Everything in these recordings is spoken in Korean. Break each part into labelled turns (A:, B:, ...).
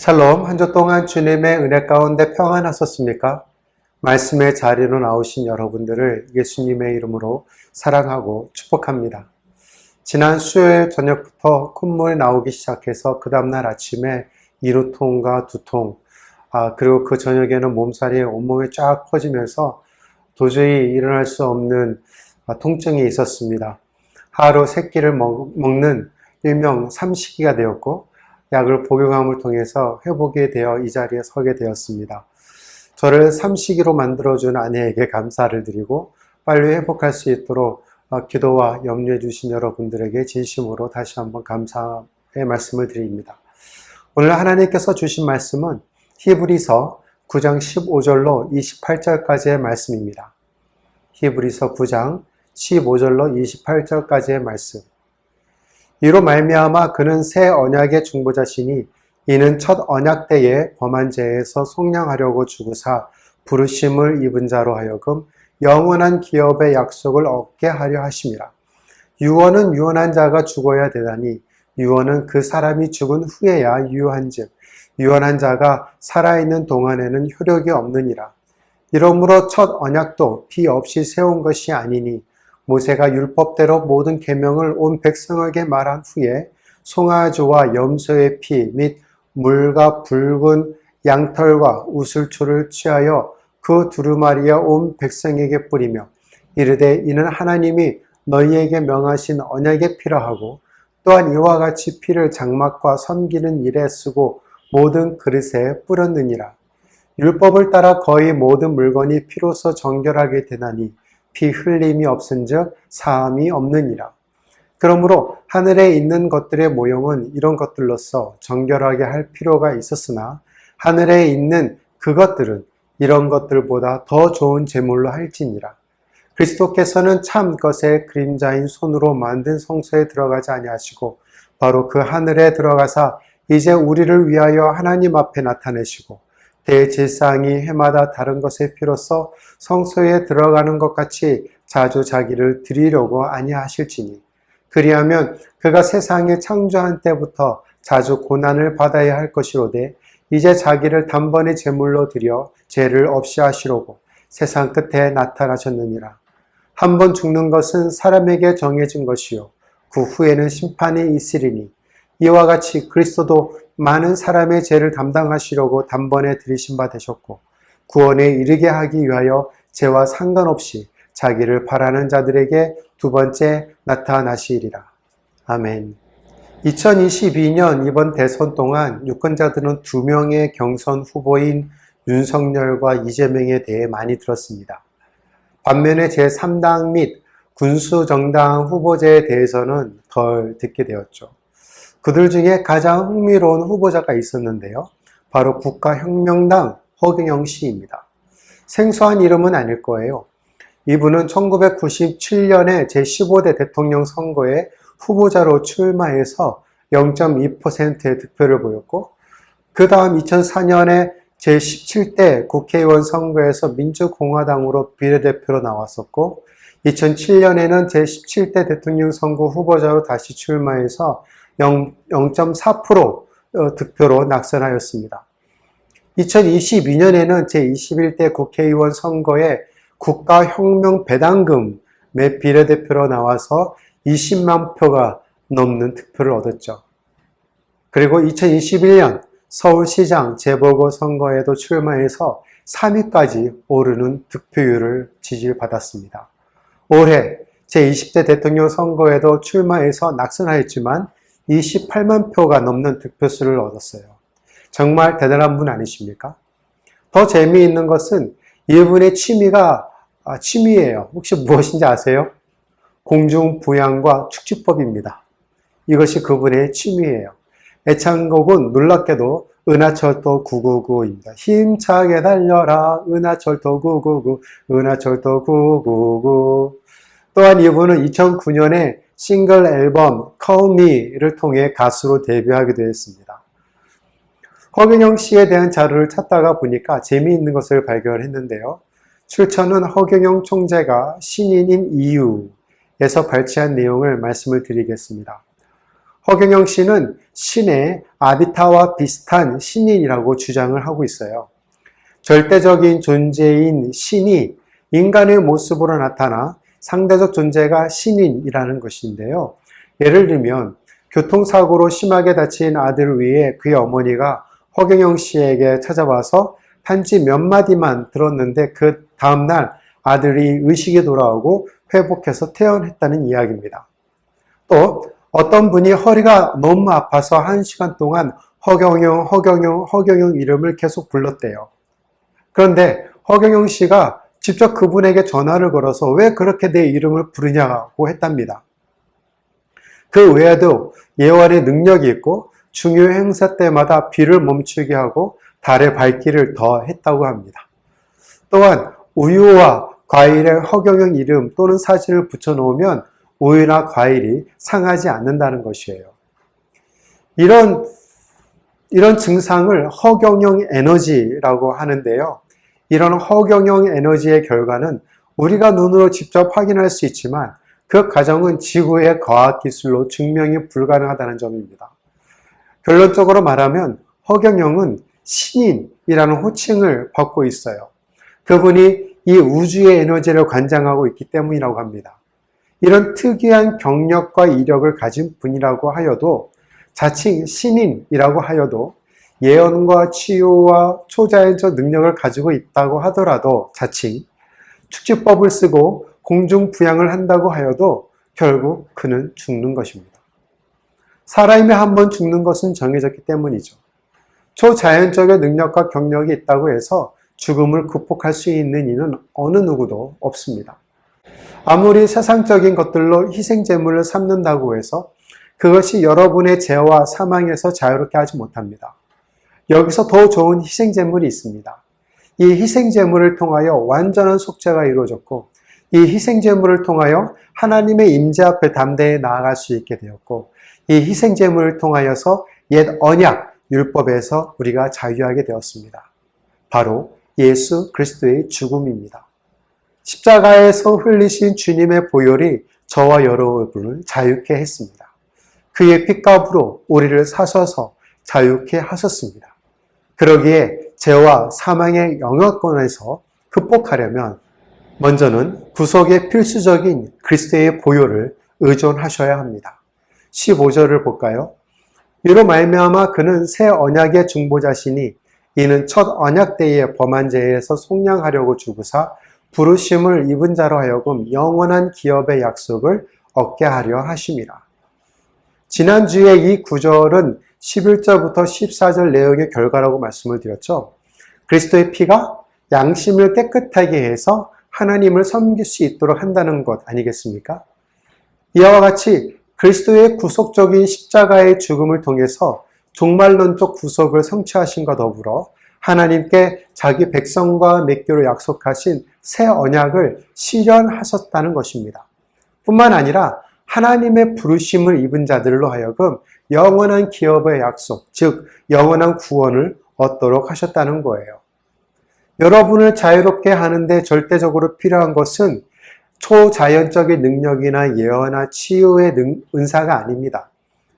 A: 샬롬, 한 주 동안 주님의 은혜 가운데 평안하셨습니까? 말씀의 자리로 나오신 여러분들을 예수님의 이름으로 사랑하고 축복합니다. 지난 수요일 저녁부터 콧물이 나오기 시작해서 그 다음날 아침에 이루통과 두통, 그리고 그 저녁에는 몸살이 온몸에 쫙 퍼지면서 도저히 일어날 수 없는 통증이 있었습니다. 하루 3끼를 먹는 일명 삼시기가 되었고, 약을 복용함을 통해서 회복이 되어 이 자리에 서게 되었습니다. 저를 삼시기로 만들어준 아내에게 감사를 드리고 빨리 회복할 수 있도록 기도와 염려해 주신 여러분들에게 진심으로 다시 한번 감사의 말씀을 드립니다. 오늘 하나님께서 주신 말씀은 히브리서 9장 15절로 28절까지의 말씀입니다. 히브리서 9장 15절로 28절까지의 말씀. 이로 말미암아 그는 새 언약의 중보자시니 이는 첫 언약 때에 범한 죄에서 속량하려고 죽으사 부르심을 입은 자로 하여금 영원한 기업의 약속을 얻게 하려 하심이라. 유언은 유언한 자가 죽어야 되나니 유언은 그 사람이 죽은 후에야 유효한즉 유언한 자가 살아있는 동안에는 효력이 없느니라. 이러므로 첫 언약도 피 없이 세운 것이 아니니 모세가 율법대로 모든 계명을 온 백성에게 말한 후에 송아지와 염소의 피 및 물과 붉은 양털과 우슬초를 취하여 그 두루마리와 온 백성에게 뿌리며 이르되 이는 하나님이 너희에게 명하신 언약의 피라 하고 또한 이와 같이 피를 장막과 섬기는 일에 쓰고 모든 그릇에 뿌렸느니라. 율법을 따라 거의 모든 물건이 피로서 정결하게 되나니 피 흘림이 없은즉 사함이 없느니라. 그러므로 하늘에 있는 것들의 모형은 이런 것들로서 정결하게 할 필요가 있었으나 하늘에 있는 그것들은 이런 것들보다 더 좋은 제물로 할지니라. 그리스도께서는 참 것의 그림자인 손으로 만든 성소에 들어가지 아니하시고 바로 그 하늘에 들어가사 이제 우리를 위하여 하나님 앞에 나타내시고 대제사장이 해마다 다른 것의 피로써 성소에 들어가는 것 같이 자주 자기를 드리려고 아니하실지니 그리하면 그가 세상에 창조한 때부터 자주 고난을 받아야 할 것이로되 이제 자기를 단번에 제물로 드려 죄를 없이 하시려고 세상 끝에 나타나셨느니라. 한 번 죽는 것은 사람에게 정해진 것이요 그 후에는 심판이 있으리니 이와 같이 그리스도도 많은 사람의 죄를 담당하시려고 단번에 들이신 바 되셨고 구원에 이르게 하기 위하여 죄와 상관없이 자기를 바라는 자들에게 두 번째 나타나시리라. 아멘. 2022년 이번 대선 동안 유권자들은 2명의 경선 후보인 윤석열과 이재명에 대해 많이 들었습니다. 반면에 제3당 및 군수정당 후보자에 대해서는 덜 듣게 되었죠. 그들 중에 가장 흥미로운 후보자가 있었는데요. 바로 국가혁명당 허경영 씨입니다. 생소한 이름은 아닐 거예요. 이분은 1997년에 제15대 대통령 선거에 후보자로 출마해서 0.2%의 득표를 보였고 그 다음 2004년에 제17대 국회의원 선거에서 민주공화당으로 비례대표로 나왔었고 2007년에는 제17대 대통령 선거 후보자로 다시 출마해서 0.4% 득표로 낙선하였습니다. 2022년에는 제21대 국회의원 선거에 국가혁명배당금의 비례대표로 나와서 20만 표가 넘는 득표를 얻었죠. 그리고 2021년 서울시장 재보궐선거에도 출마해서 3위까지 오르는 득표율을 지지받았습니다. 올해 제20대 대통령 선거에도 출마해서 낙선하였지만 28만 표가 넘는 득표수를 얻었어요. 정말 대단한 분 아니십니까? 더 재미있는 것은 이분의 취미예요. 혹시 무엇인지 아세요? 공중부양과 축지법입니다. 이것이 그분의 취미예요. 애창곡은 놀랍게도 은하철도 999입니다. 힘차게 달려라 은하철도 999 은하철도 999. 또한 이분은 2009년에 싱글 앨범 Call Me를 통해 가수로 데뷔하기도 했습니다. 허경영 씨에 대한 자료를 찾다가 보니까 재미있는 것을 발견했는데요. 출처는 허경영 총재가 신인인 이유에서 발췌한 내용을 말씀을 드리겠습니다. 허경영 씨는 신의 아비타와 비슷한 신인이라고 주장을 하고 있어요. 절대적인 존재인 신이 인간의 모습으로 나타나 상대적 존재가 신인이라는 것인데요. 예를 들면 교통사고로 심하게 다친 아들을 위해 그의 어머니가 허경영 씨에게 찾아와서 단지 몇 마디만 들었는데 그 다음날 아들이 의식이 돌아오고 회복해서 퇴원했다는 이야기입니다. 또 어떤 분이 허리가 너무 아파서 1시간 동안 허경영 이름을 계속 불렀대요. 그런데 허경영 씨가 직접 그분에게 전화를 걸어서 왜 그렇게 내 이름을 부르냐고 했답니다. 그 외에도 예언의 능력이 있고 중요 행사 때마다 비를 멈추게 하고 달의 밝기를 더했다고 합니다. 또한 우유와 과일에 허경영 이름 또는 사진을 붙여놓으면 우유나 과일이 상하지 않는다는 것이에요. 이런 증상을 허경영 에너지라고 하는데요. 이런 허경영 에너지의 결과는 우리가 눈으로 직접 확인할 수 있지만 그 과정은 지구의 과학기술로 증명이 불가능하다는 점입니다. 결론적으로 말하면 허경영은 신인이라는 호칭을 받고 있어요. 그분이 이 우주의 에너지를 관장하고 있기 때문이라고 합니다. 이런 특이한 경력과 이력을 가진 분이라고 하여도 자칭 신인이라고 하여도 예언과 치유와 초자연적 능력을 가지고 있다고 하더라도 자칭 축지법을 쓰고 공중부양을 한다고 하여도 결국 그는 죽는 것입니다. 사람이 한번 죽는 것은 정해졌기 때문이죠. 초자연적인 능력과 경력이 있다고 해서 죽음을 극복할 수 있는 이는 어느 누구도 없습니다. 아무리 세상적인 것들로 희생제물을 삼는다고 해서 그것이 여러분의 죄와 사망에서 자유롭게 하지 못합니다. 여기서 더 좋은 희생제물이 있습니다. 이 희생제물을 통하여 완전한 속죄가 이루어졌고 이 희생제물을 통하여 하나님의 임재 앞에 담대히 나아갈 수 있게 되었고 이 희생제물을 통하여서 옛 언약, 율법에서 우리가 자유하게 되었습니다. 바로 예수 그리스도의 죽음입니다. 십자가에서 흘리신 주님의 보혈이 저와 여러분을 자유케 했습니다. 그의 핏값으로 우리를 사셔서 자유케 하셨습니다. 그러기에 죄와 사망의 영역권에서 극복하려면 먼저는 구속의 필수적인 그리스도의 보혈을 의존하셔야 합니다. 15절을 볼까요? 이로 말미암아 그는 새 언약의 중보자시니 이는 첫 언약 때에 범한 죄에서 속량하려고 죽으사 부르심을 입은 자로 하여금 영원한 기업의 약속을 얻게 하려 하심이라. 지난주에 이 구절은 11절부터 14절 내용의 결과라고 말씀을 드렸죠. 그리스도의 피가 양심을 깨끗하게 해서 하나님을 섬길 수 있도록 한다는 것 아니겠습니까? 이와 같이 그리스도의 구속적인 십자가의 죽음을 통해서 종말론적 구속을 성취하신과 더불어 하나님께 자기 백성과 맺기로 약속하신 새 언약을 실현하셨다는 것입니다. 뿐만 아니라 하나님의 부르심을 입은 자들로 하여금 영원한 기업의 약속, 즉 영원한 구원을 얻도록 하셨다는 거예요. 여러분을 자유롭게 하는데 절대적으로 필요한 것은 초자연적인 능력이나 예언이나 치유의 은사가 아닙니다.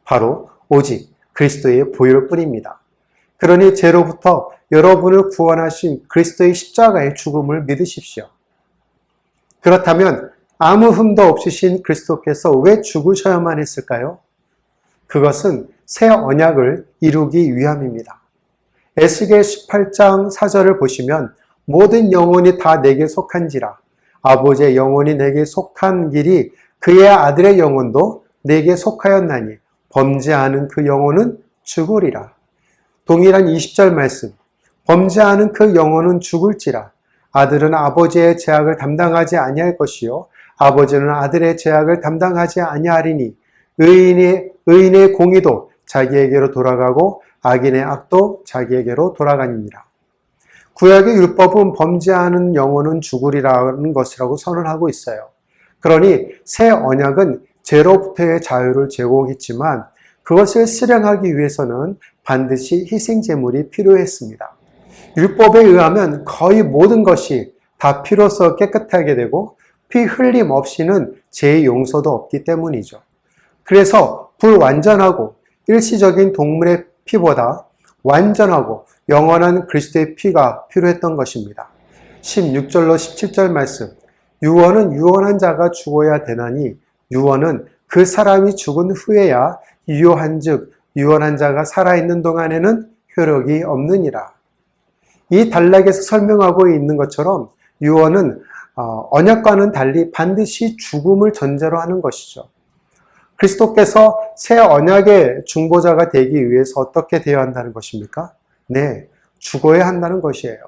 A: 바로 오직 그리스도의 보혈뿐입니다. 그러니 죄로부터 여러분을 구원하신 그리스도의 십자가의 죽음을 믿으십시오. 그렇다면 아무 흠도 없으신 그리스도께서 왜 죽으셔야만 했을까요? 그것은 새 언약을 이루기 위함입니다. 에스겔 18장 4절을 보시면 모든 영혼이 다 내게 속한지라 아버지의 영혼이 내게 속한 길이 그의 아들의 영혼도 내게 속하였나니 범죄하는 그 영혼은 죽으리라. 동일한 20절 말씀 범죄하는 그 영혼은 죽을지라 아들은 아버지의 죄악을 담당하지 아니할 것이요 아버지는 아들의 죄악을 담당하지 아니하리니 의인의 공의도 자기에게로 돌아가고 악인의 악도 자기에게로 돌아가니라. 구약의 율법은 범죄하는 영혼은 죽으리라는 것이라고 선언하고 있어요. 그러니 새 언약은 죄로부터의 자유를 제공했지만 그것을 실행하기 위해서는 반드시 희생제물이 필요했습니다. 율법에 의하면 거의 모든 것이 다 피로써 깨끗하게 되고 피 흘림 없이는 죄의 용서도 없기 때문이죠. 그래서 불완전하고 일시적인 동물의 피보다 완전하고 영원한 그리스도의 피가 필요했던 것입니다. 16절로 17절 말씀, 유언은 유언한 자가 죽어야 되나니 유언은 그 사람이 죽은 후에야 유효한즉 유언한 자가 살아있는 동안에는 효력이 없느니라. 이 단락에서 설명하고 있는 것처럼 유언은 언약과는 달리 반드시 죽음을 전제로 하는 것이죠. 그리스도께서 새 언약의 중보자가 되기 위해서 어떻게 되어야 한다는 것입니까? 네, 죽어야 한다는 것이에요.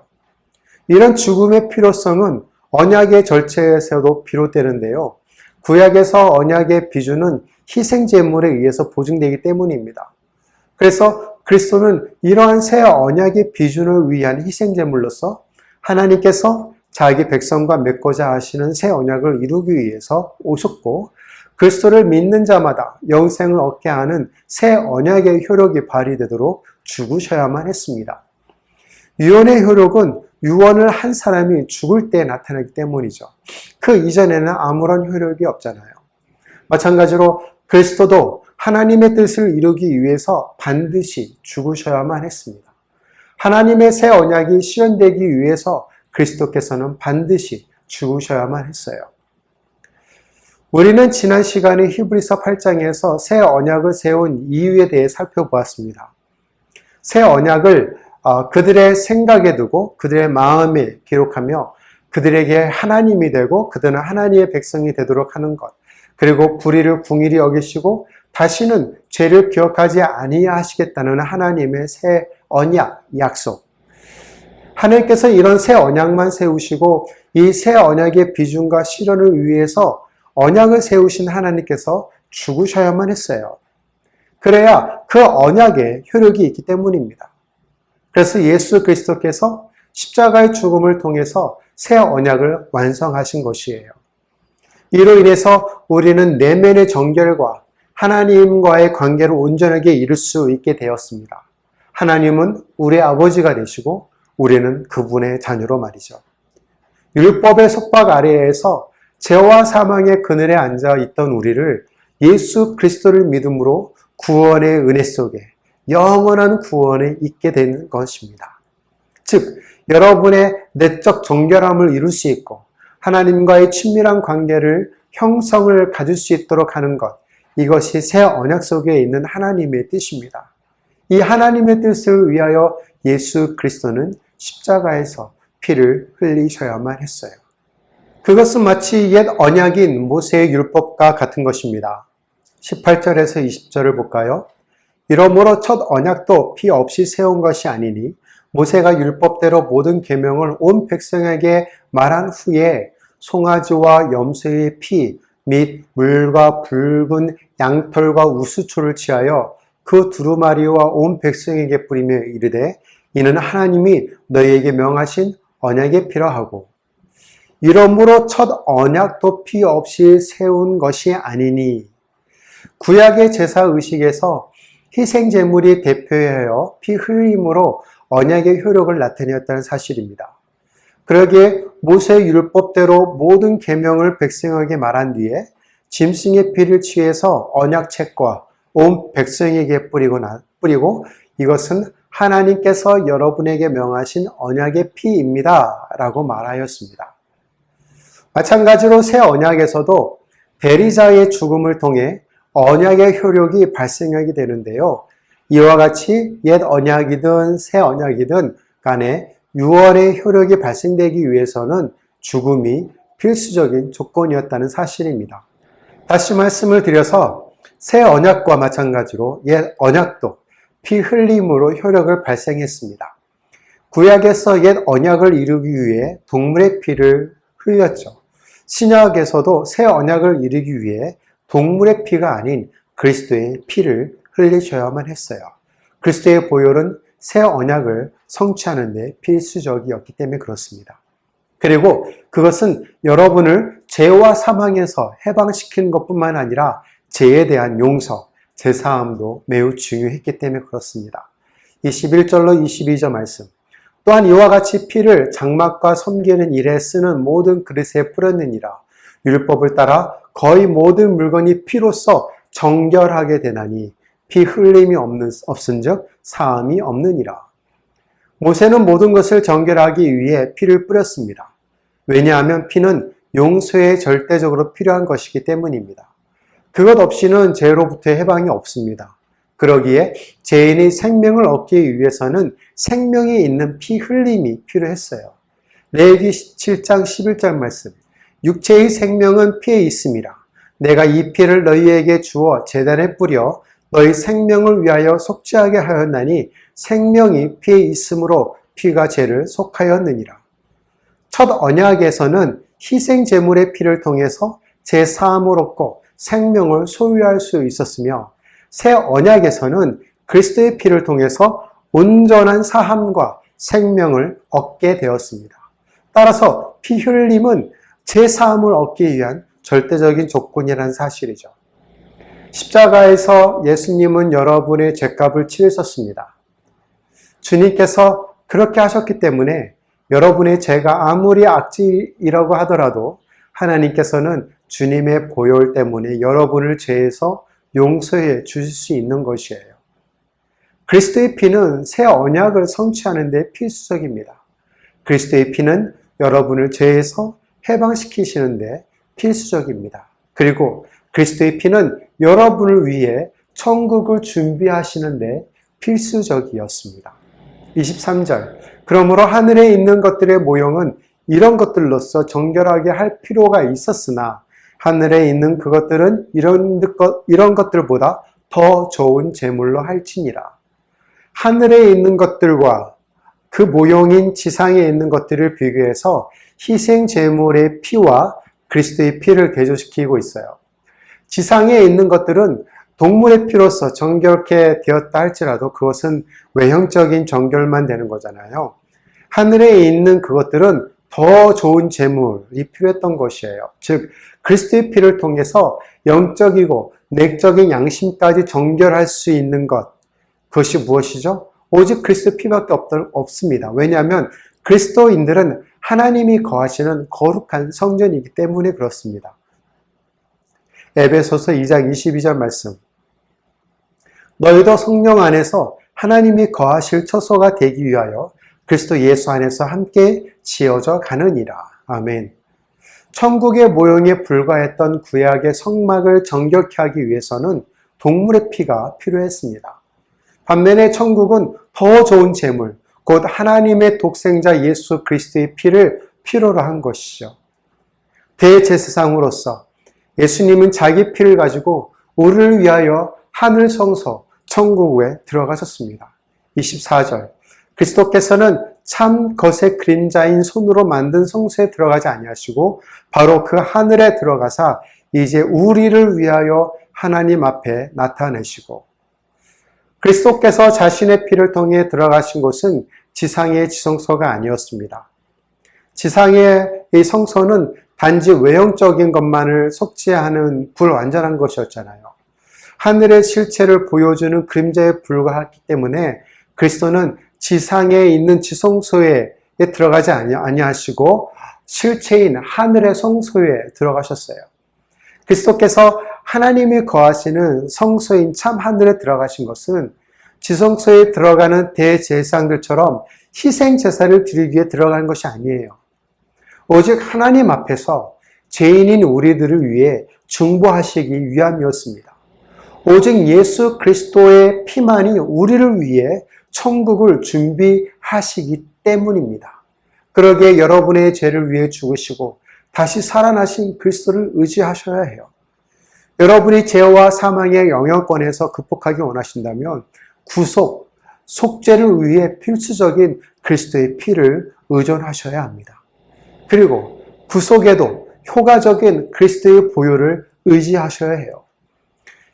A: 이런 죽음의 필요성은 언약의 절차에서도 비롯되는데요. 구약에서 언약의 비주는 희생제물에 의해서 보증되기 때문입니다. 그래서 그리스도는 이러한 새 언약의 비준을 위한 희생제물로서 하나님께서 자기 백성과 맺고자 하시는 새 언약을 이루기 위해서 오셨고, 그리스도를 믿는 자마다 영생을 얻게 하는 새 언약의 효력이 발휘되도록 죽으셔야만 했습니다. 유언의 효력은 유언을 한 사람이 죽을 때 나타나기 때문이죠. 그 이전에는 아무런 효력이 없잖아요. 마찬가지로 그리스도도 하나님의 뜻을 이루기 위해서 반드시 죽으셔야만 했습니다. 하나님의 새 언약이 실현되기 위해서 그리스도께서는 반드시 죽으셔야만 했어요. 우리는 지난 시간에 히브리서 8장에서 새 언약을 세운 이유에 대해 살펴보았습니다. 새 언약을 그들의 생각에 두고 그들의 마음에 기록하며 그들에게 하나님이 되고 그들은 하나님의 백성이 되도록 하는 것, 그리고 불의를 궁일이 여기시고 다시는 죄를 기억하지 아니하시겠다는 하나님의 새 언약, 약속. 하나님께서 이런 새 언약만 세우시고 이 새 언약의 비준과 실현을 위해서 언약을 세우신 하나님께서 죽으셔야만 했어요. 그래야 그 언약에 효력이 있기 때문입니다. 그래서 예수 그리스도께서 십자가의 죽음을 통해서 새 언약을 완성하신 것이에요. 이로 인해서 우리는 내면의 정결과 하나님과의 관계를 온전하게 이룰 수 있게 되었습니다. 하나님은 우리의 아버지가 되시고 우리는 그분의 자녀로 말이죠. 율법의 속박 아래에서 죄와 사망의 그늘에 앉아 있던 우리를 예수 그리스도를 믿음으로 구원의 은혜 속에 영원한 구원에 있게 된 것입니다. 즉, 여러분의 내적 정결함을 이룰 수 있고 하나님과의 친밀한 관계를 형성을 가질 수 있도록 하는 것, 이것이 새 언약 속에 있는 하나님의 뜻입니다. 이 하나님의 뜻을 위하여 예수 그리스도는 십자가에서 피를 흘리셔야만 했어요. 그것은 마치 옛 언약인 모세의 율법과 같은 것입니다. 18절에서 20절을 볼까요? 이러므로 첫 언약도 피 없이 세운 것이 아니니 모세가 율법대로 모든 계명을 온 백성에게 말한 후에 송아지와 염소의 피 및 물과 붉은 양털과 우수초를 취하여 그 두루마리와 온 백성에게 뿌리며 이르되 이는 하나님이 너희에게 명하신 언약의 피라 하고, 이러므로 첫 언약도 피 없이 세운 것이 아니니. 구약의 제사의식에서 희생제물이 대표하여 피 흘림으로 언약의 효력을 나타내었다는 사실입니다. 그러기에 모세의 율법대로 모든 계명을 백성에게 말한 뒤에 짐승의 피를 취해서 언약책과 온 백성에게 뿌리고 이것은 하나님께서 여러분에게 명하신 언약의 피입니다 라고 말하였습니다. 마찬가지로 새 언약에서도 대리자의 죽음을 통해 언약의 효력이 발생하게 되는데요. 이와 같이 옛 언약이든 새 언약이든 간에 유언의 효력이 발생되기 위해서는 죽음이 필수적인 조건이었다는 사실입니다. 다시 말씀을 드려서 새 언약과 마찬가지로 옛 언약도 피 흘림으로 효력을 발생했습니다. 구약에서 옛 언약을 이루기 위해 동물의 피를 흘렸죠. 신약에서도 새 언약을 이루기 위해 동물의 피가 아닌 그리스도의 피를 흘리셔야만 했어요. 그리스도의 보혈은 새 언약을 성취하는 데 필수적이었기 때문에 그렇습니다. 그리고 그것은 여러분을 죄와 사망에서 해방시키는 것뿐만 아니라 죄에 대한 용서, 제사함도 매우 중요했기 때문에 그렇습니다. 21절로 22절 말씀. 또한 이와 같이 피를 장막과 섬기는 일에 쓰는 모든 그릇에 뿌렸느니라. 율법을 따라 거의 모든 물건이 피로써 정결하게 되나니 피 흘림이 없은즉 사함이 없느니라. 모세는 모든 것을 정결하기 위해 피를 뿌렸습니다. 왜냐하면 피는 용서에 절대적으로 필요한 것이기 때문입니다. 그것 없이는 죄로부터의 해방이 없습니다. 그러기에 죄인의 생명을 얻기 위해서는 생명이 있는 피 흘림이 필요했어요. 레위기 7장 11절 말씀. 육체의 생명은 피에 있음이라. 내가 이 피를 너희에게 주어 제단에 뿌려 너희 생명을 위하여 속죄하게 하였나니 생명이 피에 있으므로 피가 죄를 속하였느니라. 첫 언약에서는 희생 제물의 피를 통해서 죄 사함을 얻고 생명을 소유할 수 있었으며 새 언약에서는 그리스도의 피를 통해서 온전한 사함과 생명을 얻게 되었습니다. 따라서 피 흘림은 죄 사함을 얻기 위한 절대적인 조건이라는 사실이죠. 십자가에서 예수님은 여러분의 죄값을 치르셨습니다. 주님께서 그렇게 하셨기 때문에 여러분의 죄가 아무리 악질이라고 하더라도 하나님께서는 주님의 보혈 때문에 여러분을 죄에서 용서해 주실 수 있는 것이에요. 그리스도의 피는 새 언약을 성취하는 데 필수적입니다. 그리스도의 피는 여러분을 죄에서 해방시키시는데 필수적입니다. 그리고 그리스도의 피는 여러분을 위해 천국을 준비하시는데 필수적이었습니다. 23절. 그러므로 하늘에 있는 것들의 모형은 이런 것들로서 정결하게 할 필요가 있었으나 하늘에 있는 그것들은 이런 것들보다 더 좋은 제물로 할지니라. 하늘에 있는 것들과 그 모형인 지상에 있는 것들을 비교해서 희생 제물의 피와 그리스도의 피를 대조시키고 있어요. 지상에 있는 것들은 동물의 피로서 정결케 되었다 할지라도 그것은 외형적인 정결만 되는 거잖아요. 하늘에 있는 그것들은 더 좋은 제물이 필요했던 것이에요. 즉 그리스도의 피를 통해서 영적이고 내적인 양심까지 정결할 수 있는 것, 그것이 무엇이죠? 오직 그리스도 피밖에 없습니다. 왜냐하면 그리스도인들은 하나님이 거하시는 거룩한 성전이기 때문에 그렇습니다. 에베소서 2장 22절 말씀. 너희도 성령 안에서 하나님이 거하실 처소가 되기 위하여 그리스도 예수 안에서 함께 지어져 가느니라. 아멘. 천국의 모형에 불과했던 구약의 성막을 정결케 하기 위해서는 동물의 피가 필요했습니다. 반면에 천국은 더 좋은 제물, 곧 하나님의 독생자 예수 그리스도의 피를 필요로 한 것이죠. 대제사장으로서 예수님은 자기 피를 가지고 우리를 위하여 하늘 성소, 천국에 들어가셨습니다. 24절. 그리스도께서는 참 것의 그림자인 손으로 만든 성소에 들어가지 아니하시고 바로 그 하늘에 들어가사 이제 우리를 위하여 하나님 앞에 나타내시고 그리스도께서 자신의 피를 통해 들어가신 곳은 지상의 지성소가 아니었습니다. 지상의 이 성소는 단지 외형적인 것만을 속죄하는 불완전한 것이었잖아요. 하늘의 실체를 보여주는 그림자에 불과했기 때문에 그리스도는 지상에 있는 지성소에 들어가지 아니하시고 실체인 하늘의 성소에 들어가셨어요. 그리스도께서 하나님이 거하시는 성소인 참 하늘에 들어가신 것은 지성소에 들어가는 대제사장들처럼 희생 제사를 드리기 위해 들어가는 것이 아니에요. 오직 하나님 앞에서 죄인인 우리들을 위해 중보하시기 위함이었습니다. 오직 예수 그리스도의 피만이 우리를 위해 천국을 준비하시기 때문입니다. 그러기에 여러분의 죄를 위해 죽으시고 다시 살아나신 그리스도를 의지하셔야 해요. 여러분이 죄와 사망의 영향권에서 극복하기 원하신다면 구속, 속죄를 위해 필수적인 그리스도의 피를 의존하셔야 합니다. 그리고 구속에도 효과적인 그리스도의 보혈을 의지하셔야 해요.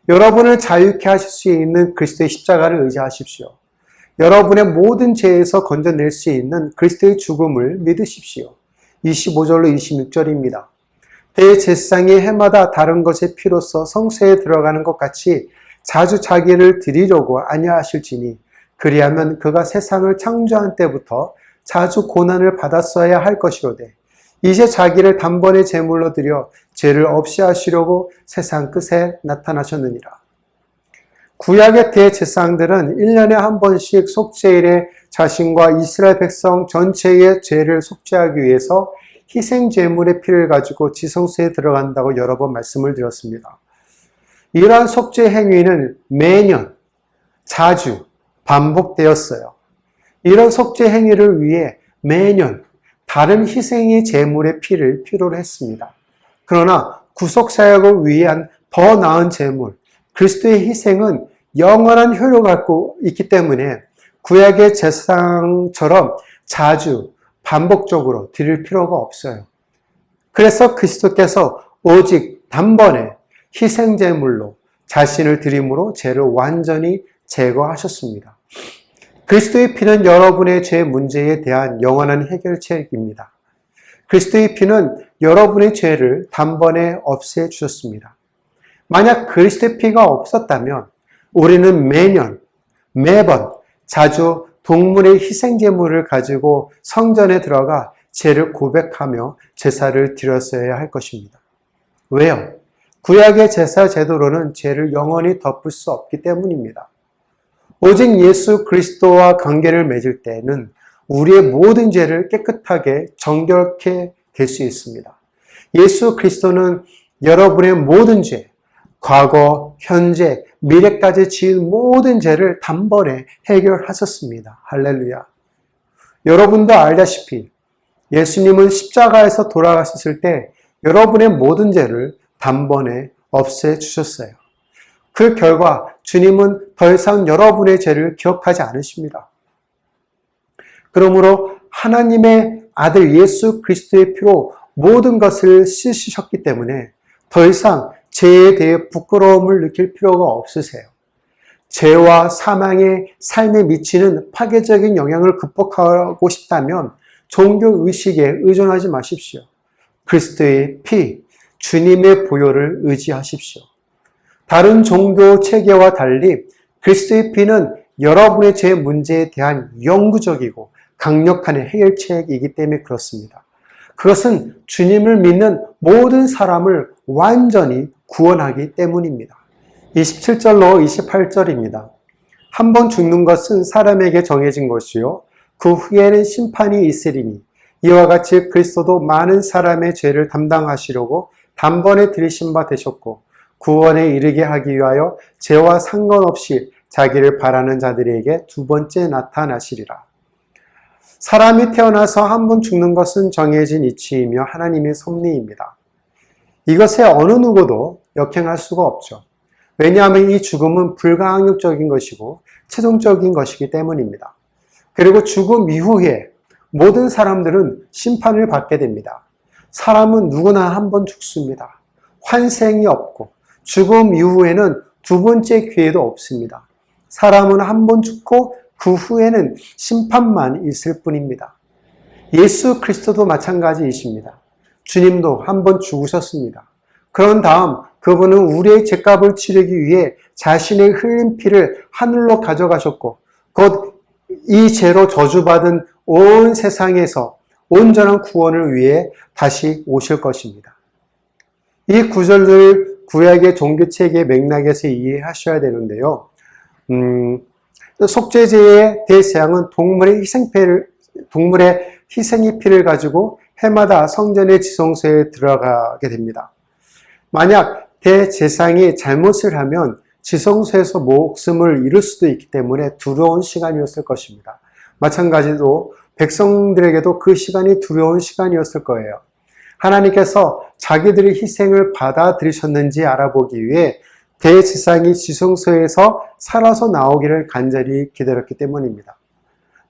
A: 여러분을 자유케 하실 수 있는 그리스도의 십자가를 의지하십시오. 여러분의 모든 죄에서 건져낼 수 있는 그리스도의 죽음을 믿으십시오. 25절로 26절입니다. 대제사장이 해마다 다른 것의 피로써 성소에 들어가는 것 같이 자주 자기를 드리려고 아니하실지니 그리하면 그가 세상을 창조한 때부터 자주 고난을 받았어야 할 것이로되 이제 자기를 단번에 제물로 드려 죄를 없이 하시려고 세상 끝에 나타나셨느니라. 구약의 대제사장들은 1년에 한 번씩 속죄일에 자신과 이스라엘 백성 전체의 죄를 속죄하기 위해서 희생 제물의 피를 가지고 지성소에 들어간다고 여러 번 말씀을 드렸습니다. 이러한 속죄 행위는 매년, 자주 반복되었어요. 이런 속죄 행위를 위해 매년 다른 희생의 제물의 피를 필요로 했습니다. 그러나 구속사역을 위한 더 나은 제물, 그리스도의 희생은 영원한 효력을 갖고 있기 때문에 구약의 제사장처럼 자주 반복적으로 드릴 필요가 없어요. 그래서 그리스도께서 오직 단번에 희생제물로 자신을 드림으로 죄를 완전히 제거하셨습니다. 그리스도의 피는 여러분의 죄 문제에 대한 영원한 해결책입니다. 그리스도의 피는 여러분의 죄를 단번에 없애주셨습니다. 만약 그리스도의 피가 없었다면 우리는 매년, 매번 자주 동물의 희생제물을 가지고 성전에 들어가 죄를 고백하며 제사를 드렸어야 할 것입니다. 왜요? 구약의 제사 제도로는 죄를 영원히 덮을 수 없기 때문입니다. 오직 예수 그리스도와 관계를 맺을 때는 우리의 모든 죄를 깨끗하게 정결케 될 수 있습니다. 예수 그리스도는 여러분의 모든 죄, 과거, 현재, 미래까지 지은 모든 죄를 단번에 해결하셨습니다. 할렐루야. 여러분도 알다시피 예수님은 십자가에서 돌아가셨을 때 여러분의 모든 죄를 단번에 없애주셨어요. 그 결과 주님은 더 이상 여러분의 죄를 기억하지 않으십니다. 그러므로 하나님의 아들 예수 그리스도의 피로 모든 것을 씻으셨기 때문에 더 이상 죄에 대해 부끄러움을 느낄 필요가 없으세요. 죄와 사망의 삶에 미치는 파괴적인 영향을 극복하고 싶다면 종교 의식에 의존하지 마십시오. 그리스도의 피, 주님의 보혈을 의지하십시오. 다른 종교 체계와 달리 그리스도의 피는 여러분의 죄 문제에 대한 영구적이고 강력한 해결책이기 때문에 그렇습니다. 그것은 주님을 믿는 모든 사람을 완전히 구원하기 때문입니다. 27절로 28절입니다. 한 번 죽는 것은 사람에게 정해진 것이요 그 후에는 심판이 있으리니 이와 같이 그리스도도 많은 사람의 죄를 담당하시려고 단번에 들이신 바 되셨고 구원에 이르게 하기 위하여 죄와 상관없이 자기를 바라는 자들에게 두 번째 나타나시리라. 사람이 태어나서 한 번 죽는 것은 정해진 이치이며 하나님의 섭리입니다. 이것에 어느 누구도 역행할 수가 없죠. 왜냐하면 이 죽음은 불가항력적인 것이고 최종적인 것이기 때문입니다. 그리고 죽음 이후에 모든 사람들은 심판을 받게 됩니다. 사람은 누구나 한 번 죽습니다. 환생이 없고 죽음 이후에는 두 번째 기회도 없습니다. 사람은 한 번 죽고 그 후에는 심판만 있을 뿐입니다. 예수 그리스도도 마찬가지이십니다. 주님도 한 번 죽으셨습니다. 그런 다음 그분은 우리의 죄값을 치르기 위해 자신의 흘린 피를 하늘로 가져가셨고 곧 이 죄로 저주받은 온 세상에서 온전한 구원을 위해 다시 오실 것입니다. 이 구절을 구약의 종교체계의 맥락에서 이해하셔야 되는데요. 속죄제의 대상은 동물의 희생의 피를 가지고 해마다 성전의 지성소에 들어가게 됩니다. 만약 대제사장이 잘못을 하면 지성소에서 목숨을 잃을 수도 있기 때문에 두려운 시간이었을 것입니다. 마찬가지로 백성들에게도 그 시간이 두려운 시간이었을 거예요. 하나님께서 자기들의 희생을 받아들이셨는지 알아보기 위해 대제사장이 지성소에서 살아서 나오기를 간절히 기다렸기 때문입니다.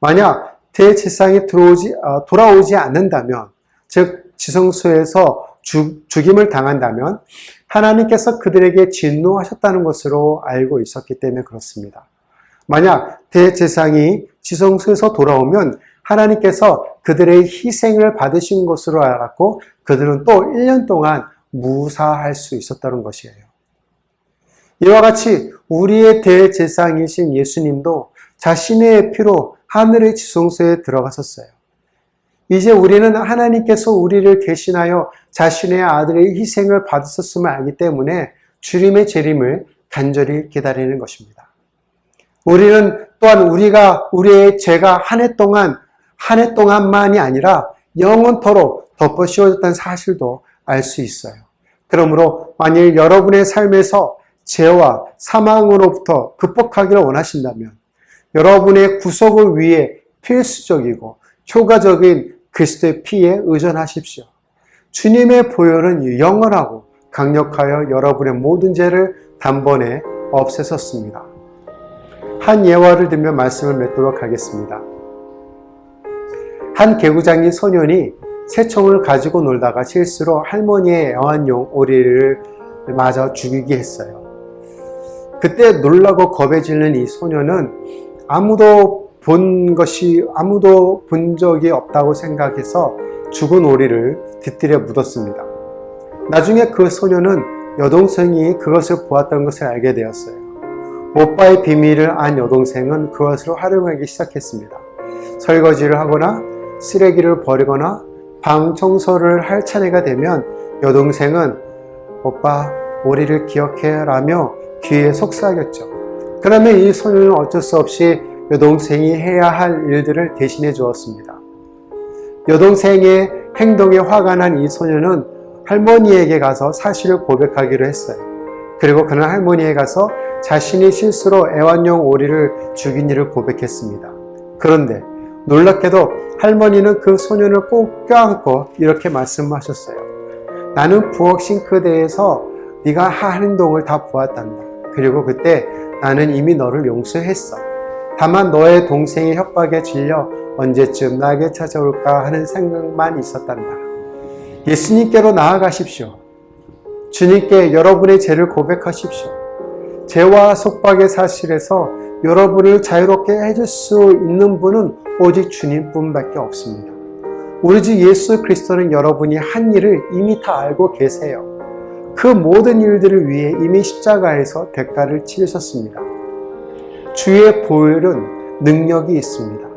A: 만약 대제사장이 돌아오지 않는다면, 즉 지성소에서 죽임을 당한다면 하나님께서 그들에게 진노하셨다는 것으로 알고 있었기 때문에 그렇습니다. 만약 대제사장이 지성소에서 돌아오면 하나님께서 그들의 희생을 받으신 것으로 알았고 그들은 또 1년 동안 무사할 수 있었다는 것이에요. 이와 같이 우리의 대제사장이신 예수님도 자신의 피로 하늘의 지성소에 들어가셨어요. 이제 우리는 하나님께서 우리를 대신하여 자신의 아들의 희생을 받으셨음을 알기 때문에 주님의 재림을 간절히 기다리는 것입니다. 우리는 또한 우리의 죄가 한 해 동안만이 아니라 영원토록 덮어 씌워졌다는 사실도 알 수 있어요. 그러므로 만일 여러분의 삶에서 죄와 사망으로부터 극복하기를 원하신다면 여러분의 구속을 위해 필수적이고 효과적인 그리스도의 피에 의존하십시오. 주님의 보혈은 영원하고 강력하여 여러분의 모든 죄를 단번에 없애셨습니다. 한 예화를 들며 말씀을 맺도록 하겠습니다. 한 개구장이 소년이 새총을 가지고 놀다가 실수로 할머니의 애완용 오리를 맞아 죽이게 했어요. 그때 놀라고 겁에 질린 이 소년은 아무도 본 적이 없다고 생각해서 죽은 오리를 뒤뜰에 묻었습니다. 나중에 그 소년은 여동생이 그것을 보았던 것을 알게 되었어요. 오빠의 비밀을 안 여동생은 그것을 활용하기 시작했습니다. 설거지를 하거나 쓰레기를 버리거나 방 청소를 할 차례가 되면 여동생은 오빠 오리를 기억해 라며 귀에 속삭였죠. 그러면 이 소년은 어쩔 수 없이 여동생이 해야 할 일들을 대신해 주었습니다. 여동생의 행동에 화가 난 이 소년은 할머니에게 가서 사실을 고백하기로 했어요. 그리고 그는 할머니에 가서 자신이 실수로 애완용 오리를 죽인 일을 고백했습니다. 그런데 놀랍게도 할머니는 그 소년을 꼭 껴안고 이렇게 말씀하셨어요. 나는 부엌 싱크대에서 네가 한 행동을 다 보았단다. 그리고 그때 나는 이미 너를 용서했어. 다만 너의 동생의 협박에 질려 언제쯤 나에게 찾아올까 하는 생각만 있었단다. 예수님께로 나아가십시오. 주님께 여러분의 죄를 고백하십시오. 죄와 속박의 사실에서 여러분을 자유롭게 해줄 수 있는 분은 오직 주님뿐밖에 없습니다. 우리 주 예수 그리스도는 여러분이 한 일을 이미 다 알고 계세요. 그 모든 일들을 위해 이미 십자가에서 대가를 치르셨습니다. 주의 보혈은 능력이 있습니다.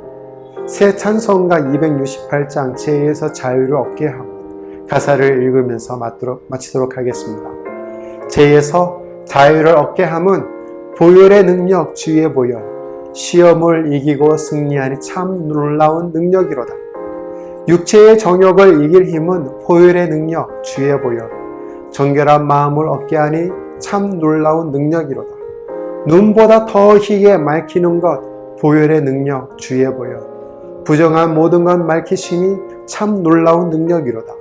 A: 새 찬송가 268장 죄에서 자유를 얻게 하고 가사를 읽으면서 마치도록 하겠습니다. 죄에서 자유를 얻게 함은 보혈의 능력 주의 보혈, 시험을 이기고 승리하니 참 놀라운 능력이로다. 육체의 정욕을 이길 힘은 보혈의 능력 주의 보혈, 정결한 마음을 얻게 하니 참 놀라운 능력이로다. 눈보다 더 희게 밝히는 것 보혈의 능력 주의 보혈, 부정한 모든 것 밝히심이 참 놀라운 능력이로다.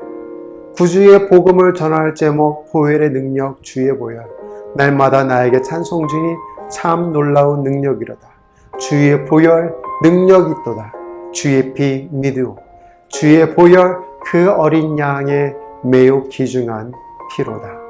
A: 구주의 복음을 전할 제목 보혈의 능력 주의 보혈, 날마다 나에게 찬송 주니 참 놀라운 능력이로다. 주의 보혈 능력이 있도다. 주의 피 믿으오. 주의 보혈 그 어린 양의 매우 귀중한 피로다.